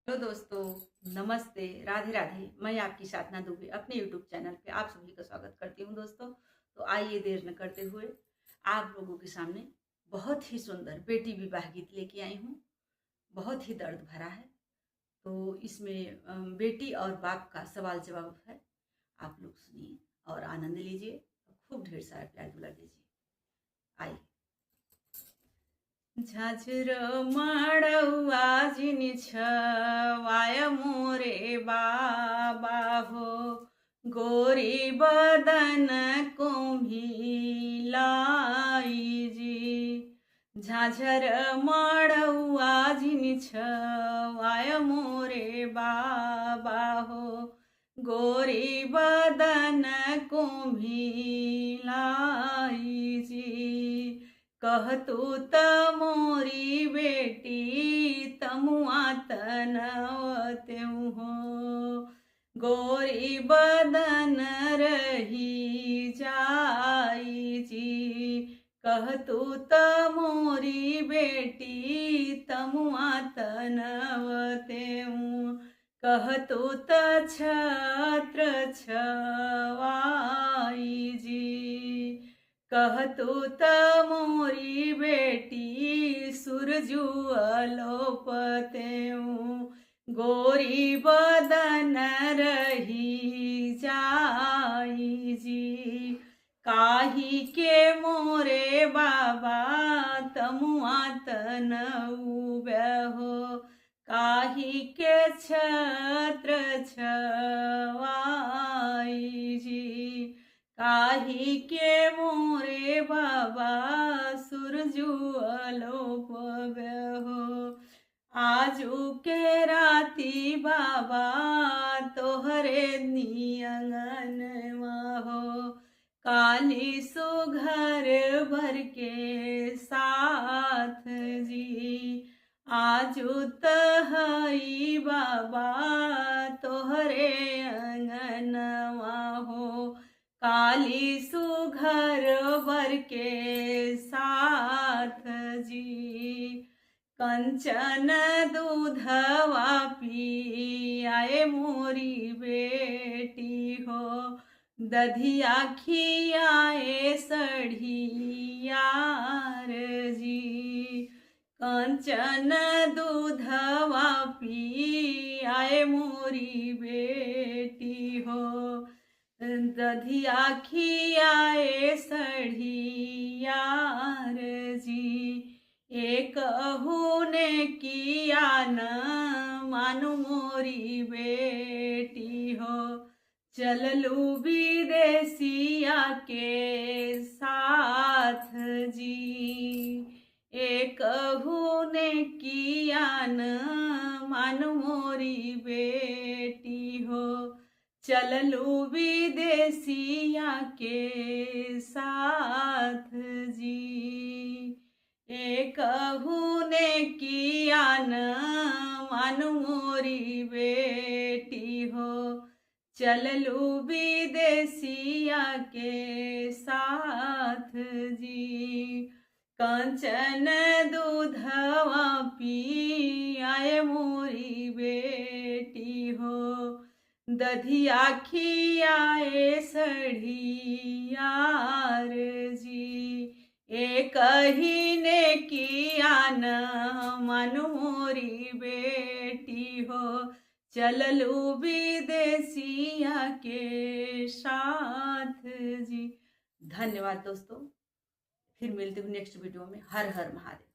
Hello दोस्तों, नमस्ते, राधे राधे। मैं आपकी साधना दुबे अपने यूट्यूब चैनल पे आप सभी का स्वागत करती हूँ दोस्तों। तो आइए देर न करते हुए आप लोगों के सामने बहुत ही सुंदर बेटी विवाह गीत लेके आई हूँ। बहुत ही दर्द भरा है। तो इसमें बेटी और बाप का सवाल जवाब है। आप लोग सुनिए और आनंद लीजिए। खूब ढेर सारा प्यार दुलार दीजिए। आइए। झाझर मड़ौआ जिन छवाय मोरे बाबा हो, गोरी बदन को भी लाई जी। झाझर मड़ौआ जिन छवाय मोरे बाबा हो, गोरी बदन को भी लाई जी। कहतु त मोरी बेटी तमुआ तनवत्यु हो, गोरी बदन रही जाई जी। कहतु त मोरी बेटी तमुआ तनवत्यु, कहतु त छत्र छवाई जी। कहतु त मोरी बेटी सुरजू अलोपत्यु, गोरी बदन रही जाई जी। काही के मोरे बाबा तमुआ तनऊ हो, काही के छत्र छवाई जी। काही के मोरे बाबा सुरजू अलोप हो, आजू के राती बाबा तोहरे नियंगन हो, काली सुघर भर के साथ जी। आजू तहई बाबा तोहरे अंगनवा हो, काली सुघर बर के साथ जी। कंचन दूधवा पियाए मोरी बेटी हो, दधिया खियाए सढ़ियार जी। कंचन दूधवा पियाए मोरी बेटी हो, दधिया खियाए सढ़ियार जी। एक ने किया न मानु मोरी बेटी हो, चललू विदेशिया के साथ जी। एक ने किया न मानु मोरी बेटी हो, चललू विदेशिया के साथ जी। एक ने किया न मानु मोरी बेटी हो, चललू विदेशिया के साथ जी। कंचन दूधवा पियाए मोरी बेटी हो, दधिया खियाए सढ़ियार जी। एक ही ने किया न मानु मोरी बेटी हो, चललू विदेशिया के साथ जी। धन्यवाद दोस्तों। फिर मिलते हैं नेक्स्ट वीडियो में। हर हर महादेव।